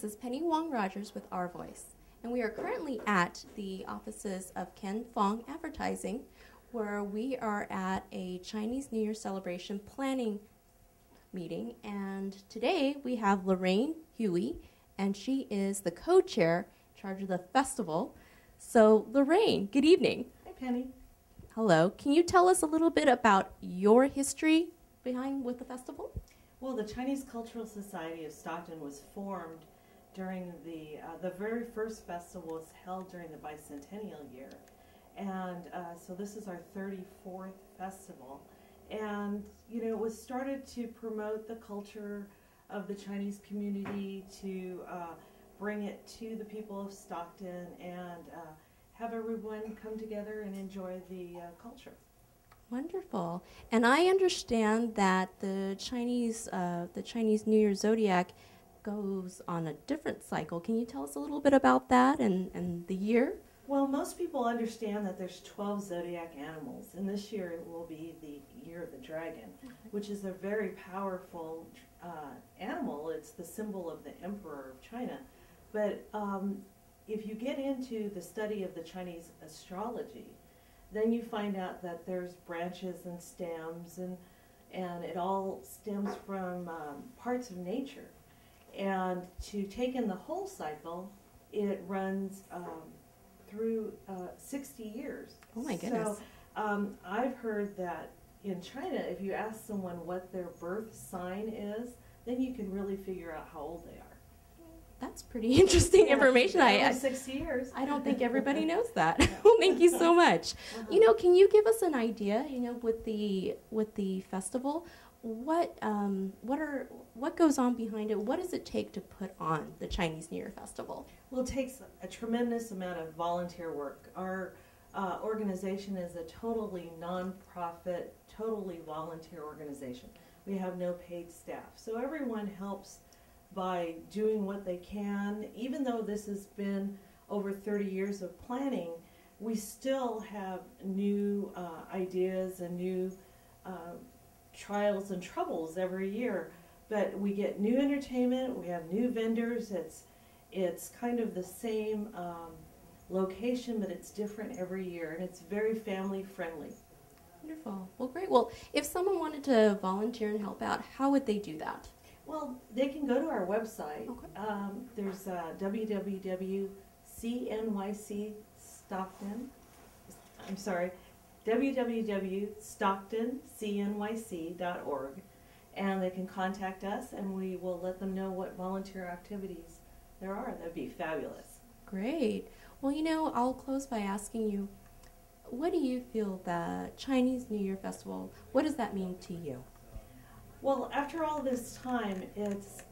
This is Penny Wong Rogers with Ourvoice, and we are currently at the offices of Ken Fong Advertising, where we are at a Chinese New Year celebration planning meeting. And today we have Lorraine Huey, and she is the co-chair in charge of the festival. So Lorraine, good evening. Hi, Penny. Hello. Can you tell us a little bit about your history behind with the festival? Well, the Chinese Cultural Society of Stockton was formed during the very first festival was held during the bicentennial year. And so this is our 34th festival. And, you know, it was started to promote the culture of the Chinese community, to bring it to the people of Stockton, and have everyone come together and enjoy the culture. Wonderful. And I understand that the Chinese New Year zodiac goes on a different cycle. Can you tell us a little bit about that and the year? Well, most people understand that there's 12 zodiac animals, and this year it will be the year of the dragon, which is a very powerful animal. It's the symbol of the Emperor of China. But if you get into the study of the Chinese astrology, then you find out that there's branches and stems, and it all stems from parts of nature. And to take in the whole cycle, it runs through 60 years. Oh my goodness. So I've heard that in China, if you ask someone what their birth sign is, then you can really figure out how old they are. That's pretty interesting information. I 60 years. I don't think everybody knows that. Well, thank you so much. You know, can you give us an idea? You know, with the festival, what goes on behind it? What does it take to put on the Chinese New Year festival? Well, it takes a tremendous amount of volunteer work. Our organization is a totally non-profit, totally volunteer organization. We have no paid staff, so everyone helps by doing what they can. Even though this has been over 30 years of planning, we still have new ideas and new trials and troubles every year. But we get new entertainment, we have new vendors. It's kind of the same location, but it's different every year, and it's very family friendly. Wonderful. Well, great. Well, if someone wanted to volunteer and help out, how would they do that? Well, they can go to our website. Okay. There's www.stocktoncnyc.org, and they can contact us, and we will let them know what volunteer activities there are. That'd be fabulous. Great. Well, you know, I'll close by asking you, what do you feel the Chinese New Year festival, what does that mean to you? Well, after all this time, it's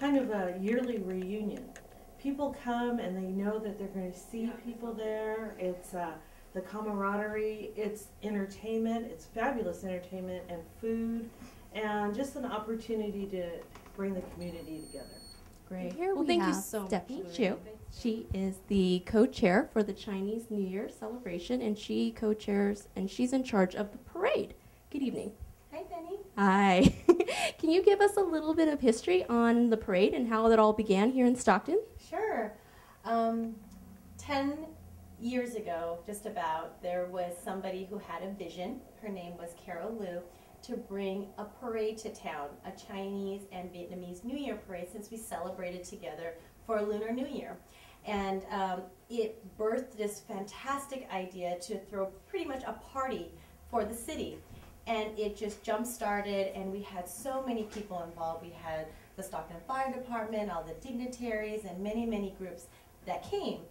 kind of a yearly reunion. People come and they know that they're going to see people there. It's the camaraderie, it's entertainment, it's fabulous entertainment and food, and just an opportunity to bring the community together. Great. Well, thank you so much, Stephanie Chu. She is the co-chair for the Chinese New Year celebration, and she co-chairs, and she's in charge of the parade. Good evening. Hi, Penny. Hi. Can you give us a little bit of history on the parade and how it all began here in Stockton? Sure. 10 years ago, just about, there was somebody who had a vision. Her name was Carol Liu, to bring a parade to town, a Chinese and Vietnamese New Year parade, since we celebrated together for Lunar New Year. And it birthed this fantastic idea to throw pretty much a party for the city. And it just jump-started, and we had so many people involved. We had the Stockton Fire Department, all the dignitaries, and many, many groups that came.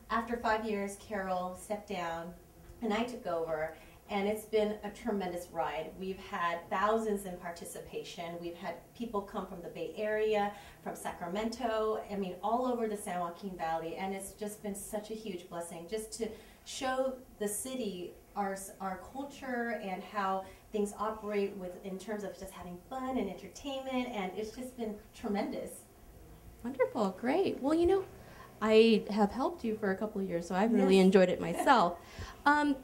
After 5 years, Carol stepped down, and I took over, and it's been a tremendous ride. We've had thousands in participation. We've had people come from the Bay Area, from Sacramento, I mean, all over the San Joaquin Valley, and it's just been such a huge blessing just to show the city our culture and how things operate in terms of just having fun and entertainment, and it's just been tremendous. Wonderful, great. Well, you know, I have helped you for a couple of years, so I've really Yes. enjoyed it myself.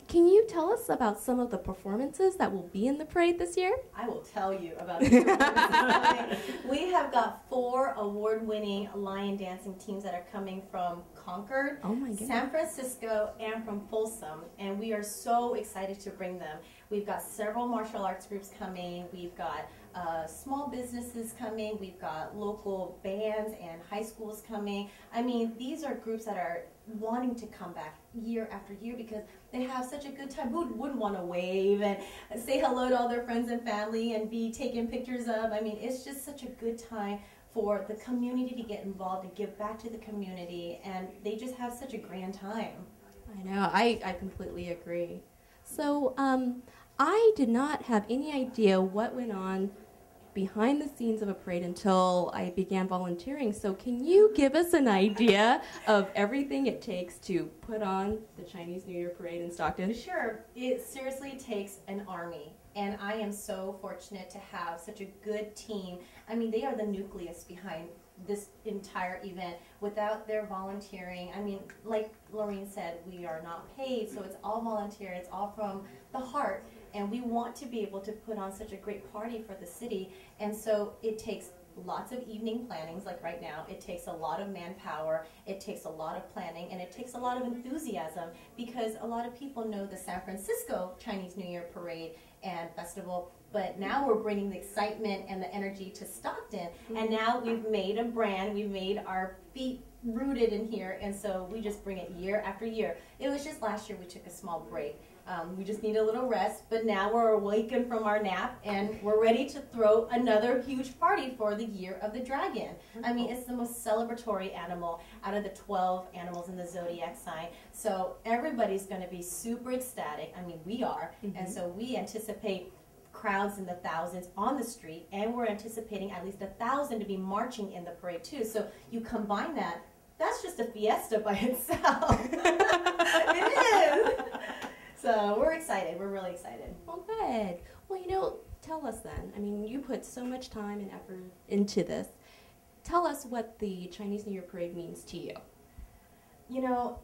Can you tell us about some of the performances that will be in the parade this year? I will tell you about it. We have got 4 award-winning lion dancing teams that are coming from Concord, Oh my goodness. San Francisco, and from Folsom, and we are so excited to bring them. We've got several martial arts groups coming. We've got small businesses coming. We've got local bands and high schools coming. I mean, these are groups that are wanting to come back year after year because they have such a good time. Who wouldn't want to wave and say hello to all their friends and family and be taken pictures of? I mean, it's just such a good time for the community to get involved and give back to the community, and they just have such a grand time. I know, I completely agree. So I did not have any idea what went on behind the scenes of a parade until I began volunteering. So can you give us an idea of everything it takes to put on the Chinese New Year parade in Stockton? Sure, it seriously takes an army, and I am so fortunate to have such a good team. I mean, they are the nucleus behind this entire event. Without their volunteering, I mean, like Lorraine said, we are not paid, so it's all volunteer, it's all from the heart, and we want to be able to put on such a great party for the city, and so it takes lots of evening plannings, like right now. It takes a lot of manpower, it takes a lot of planning, and it takes a lot of enthusiasm, because a lot of people know the San Francisco Chinese New Year Parade and Festival, but now we're bringing the excitement and the energy to Stockton, and now we've made a brand, we've made our feet rooted in here, and so we just bring it year after year. It was just last year we took a small break. We just need a little rest, but now we're awakened from our nap, and we're ready to throw another huge party for the Year of the Dragon. I mean, it's the most celebratory animal out of the 12 animals in the zodiac sign, so everybody's going to be super ecstatic. I mean, we are, and so we anticipate crowds in the thousands on the street, and we're anticipating at least 1,000 to be marching in the parade too. So you combine that, that's just a fiesta by itself. It is. So we're excited. We're really excited. Well, good. Well, you know, tell us then. I mean, you put so much time and effort into this. Tell us what the Chinese New Year parade means to you. You know,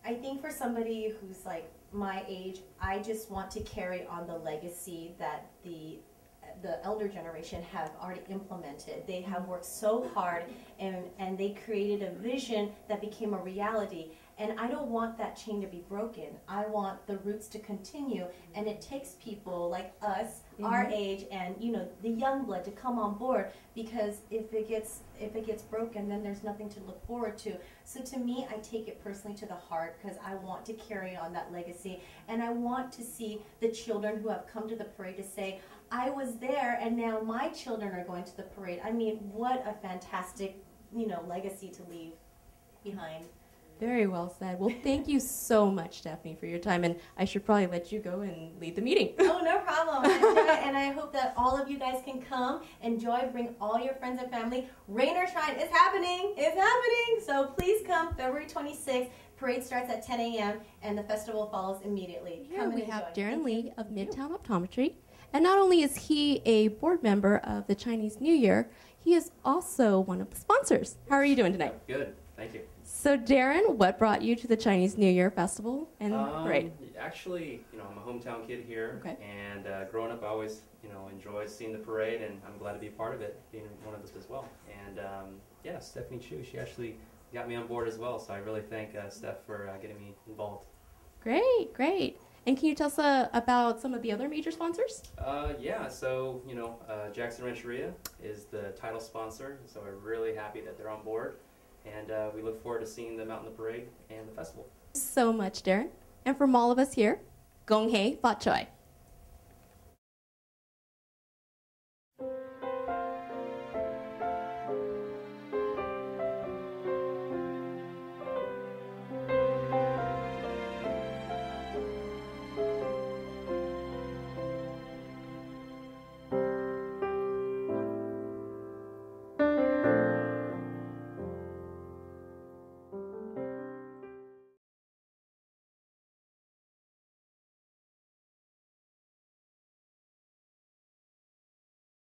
I think for somebody who's like my age, I just want to carry on the legacy that the elder generation have already implemented. They have worked so hard, and they created a vision that became a reality. And I don't want that chain to be broken. I want the roots to continue, and it takes people like us, our age, and you know, the young blood to come on board, because if it gets broken, then there's nothing to look forward to. So to me, I take it personally to the heart, because I want to carry on that legacy, and I want to see the children who have come to the parade to say, I was there, and now my children are going to the parade. I mean, what a fantastic, you know, legacy to leave behind. Very well said. Well, thank you so much, Stephanie, for your time, and I should probably let you go and lead the meeting. Oh, no problem. I enjoy it, and I hope that all of you guys can come, enjoy, bring all your friends and family. Rain or shine, it's happening. It's happening. So please come February 26th. Parade starts at 10 a.m., and the festival follows immediately. Here Come we and have enjoy. Darren Lee of Midtown Optometry, and not only is he a board member of the Chinese New Year, he is also one of the sponsors. How are you doing tonight? Good, thank you. So Darren, what brought you to the Chinese New Year Festival and parade? Actually, you know, I'm a hometown kid here, Okay. and growing up, I always, you know, enjoyed seeing the parade, and I'm glad to be a part of it, being one of us as well. And yeah, Stephanie Chu, she actually got me on board as well, so I really thank Steph for getting me involved. Great, great. And can you tell us about some of the other major sponsors? Yeah, so, you know, Jackson Rancheria is the title sponsor, so we're really happy that they're on board. And we look forward to seeing them out in the parade and the festival. So much, Darren. And from all of us here, Gong Hei Fat Choi.